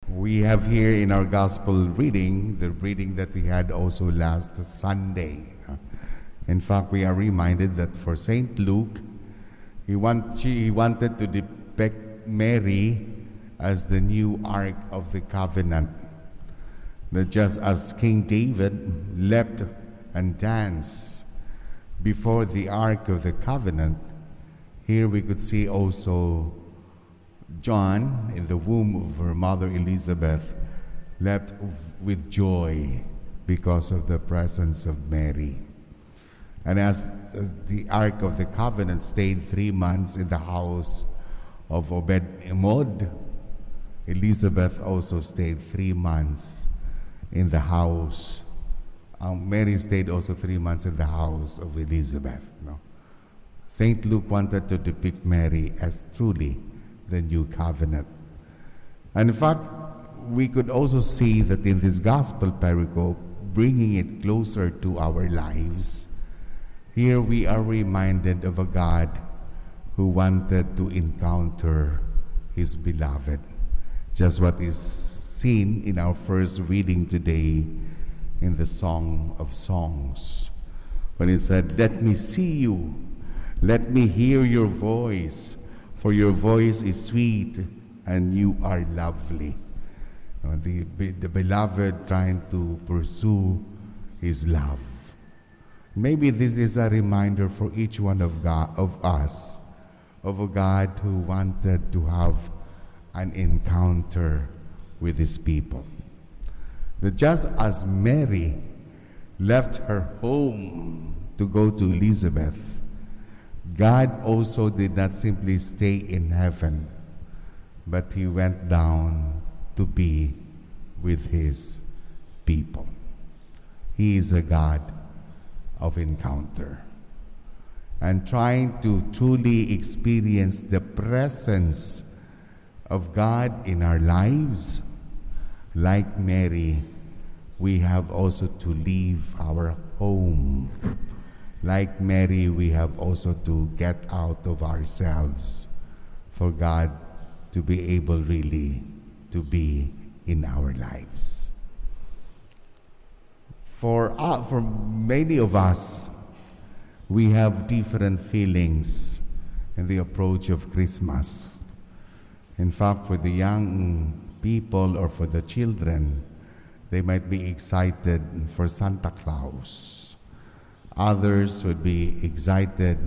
We have here in our gospel reading, the reading that we had also last Sunday. In fact, we are reminded that for Saint Luke, he wanted to depict Mary as the new Ark of the Covenant. That just as King David leapt and danced before the Ark of the Covenant, here we could see also John, in the womb of her mother Elizabeth, leapt with joy because of the presence of Mary. And as the Ark of the Covenant stayed 3 months in the house of Obed-Edom, Elizabeth also stayed 3 months in the house. Mary stayed also 3 months in the house of Elizabeth. No? Saint Luke wanted to depict Mary as truly the new covenant. And in fact, we could also see that in this gospel pericope, bringing it closer to our lives, here we are reminded of a God who wanted to encounter His beloved. Just what is seen in our first reading today in the Song of Songs, when it said, "Let me see you, let me hear your voice, for your voice is sweet and you are lovely." The beloved trying to pursue His love. Maybe this is a reminder for each one of us of a God who wanted to have an encounter with His people. That just as Mary left her home to go to Elizabeth, God also did not simply stay in heaven, but He went down to be with His people. He is a God of encounter. And trying to truly experience the presence of God in our lives, like Mary, we have also to leave our home. Like Mary, we have also to get out of ourselves for God to be able really to be in our lives. For many of us, we have different feelings in the approach of Christmas. In fact, for the young people or for the children, they might be excited for Santa Claus. Others would be excited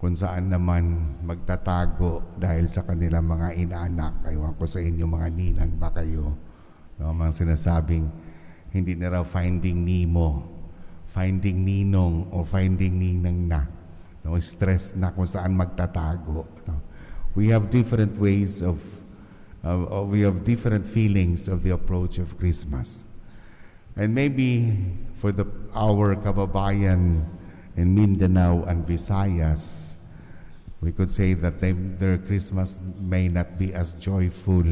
kung saan naman magtatago dahil sa kanilang mga inaanak. Ewan ko sa inyo, mga ninang ba kayo? No, mga sinasabing, hindi na raw Finding Nemo, Finding Ninong, o Finding Ninang na. No, stress na kung saan magtatago. No? We have different ways we have different feelings of the approach of Christmas. And maybe for our kababayan in Mindanao and Visayas, we could say that their Christmas may not be as joyful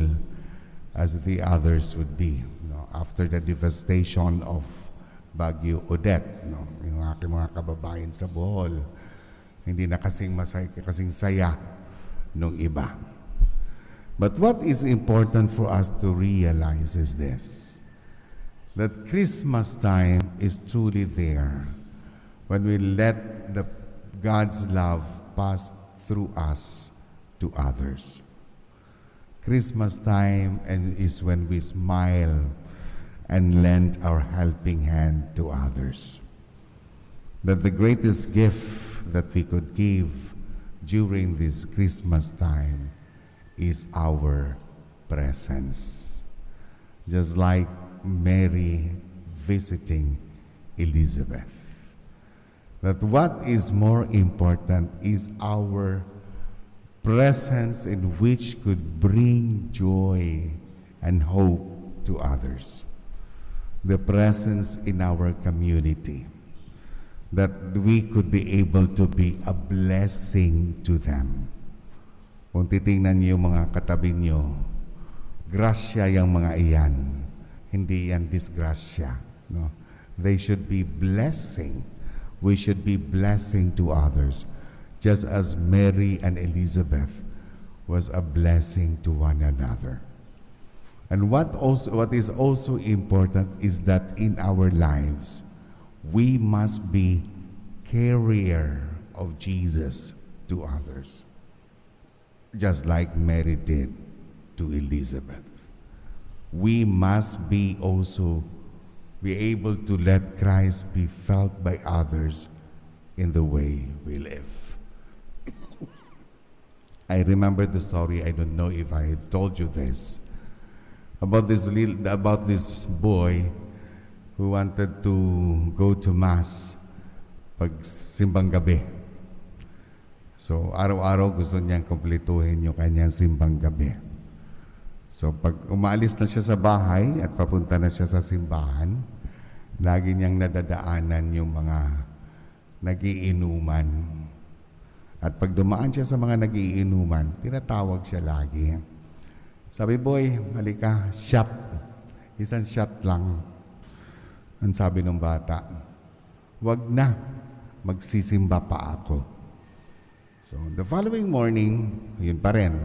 as the others would be. No? After the devastation of Bagyo Odette, no? Yung aking mga kababayan sa Bohol, hindi na kasing saya nung iba. But what is important for us to realize is this, that Christmas time is truly there when we let God's love pass through us to others. Christmas time is when we smile and lend our helping hand to others. That the greatest gift that we could give during this Christmas time is our presence. Just like Mary visiting Elizabeth. That what is more important is our presence, in which could bring joy and hope to others. The presence in our community, that we could be able to be a blessing to them. Kung titingnan niyo mga katabi niyo, grasya yung mga iyan, hindi yan disgrasya. No? They should be blessing. We should be blessing to others, just as Mary and Elizabeth was a blessing to one another. And what is also important is that in our lives, we must be carrier of Jesus to others, just like Mary did to Elizabeth. We must be also be able to let Christ be felt by others in the way we live. I remember the story, I don't know if I have told you this, about this boy who wanted to go to Mass pag Simbang Gabi. So, araw-araw gusto niyang kumpletuhin yung kanyang Simbang Gabi. So, pag umaalis na siya sa bahay at papunta na siya sa simbahan, lagi niyang nadadaanan yung mga nagiinuman. At pag dumaan siya sa mga nagiinuman, tinatawag siya lagi. Sabi, boy, halika, shot. Isang shot lang. Ang sabi ng bata, wag na, magsisimba pa ako. So, the following morning, yun pa rin.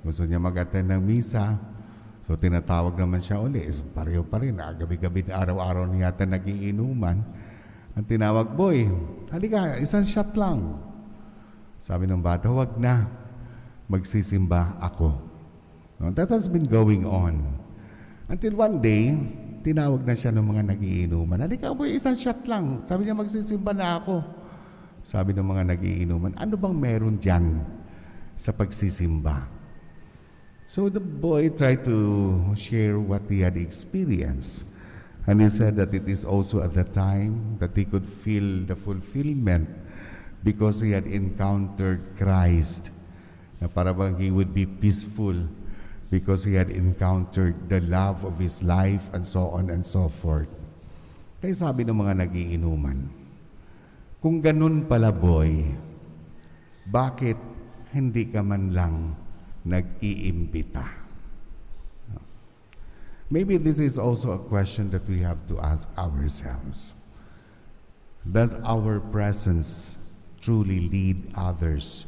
Gusto niya mag-attend ng misa. So, tinatawag naman siya uli. Pareho pa rin. Gabi-gabi, araw-araw niya yata nagiinuman. Ang tinawag, boy, halika, isang shot lang. Sabi ng bata, wag na, magsisimba ako. That has been going on. Until one day, tinawag na siya ng mga nagiinuman. Halika, boy, isang shot lang. Sabi niya, magsisimba na ako. Sabi ng mga nagiinuman, ano bang meron dyan sa pagsisimba? So the boy tried to share what he had experienced. And he said that it is also at the time that he could feel the fulfillment because he had encountered Christ. Na para bang he would be peaceful because he had encountered the love of his life and so on and so forth. Kaya sabi ng mga nagiinuman, kung ganun pala boy, bakit hindi ka man lang nag-iimbita? Maybe this is also a question that we have to ask ourselves. Does our presence truly lead others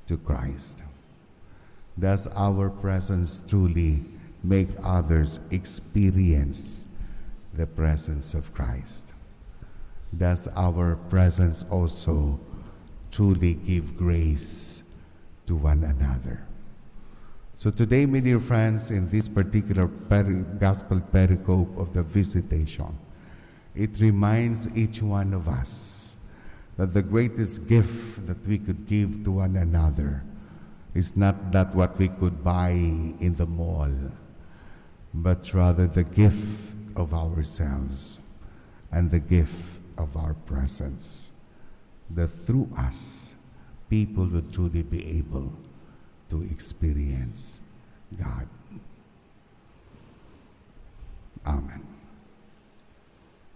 to Christ? Does our presence truly make others experience the presence of Christ? Does our presence also truly give grace to one another? So today, my dear friends, in this particular gospel pericope of the visitation, it reminds each one of us that the greatest gift that we could give to one another is not that what we could buy in the mall, but rather the gift of ourselves and the gift of our presence, that through us, people will truly be able to experience God.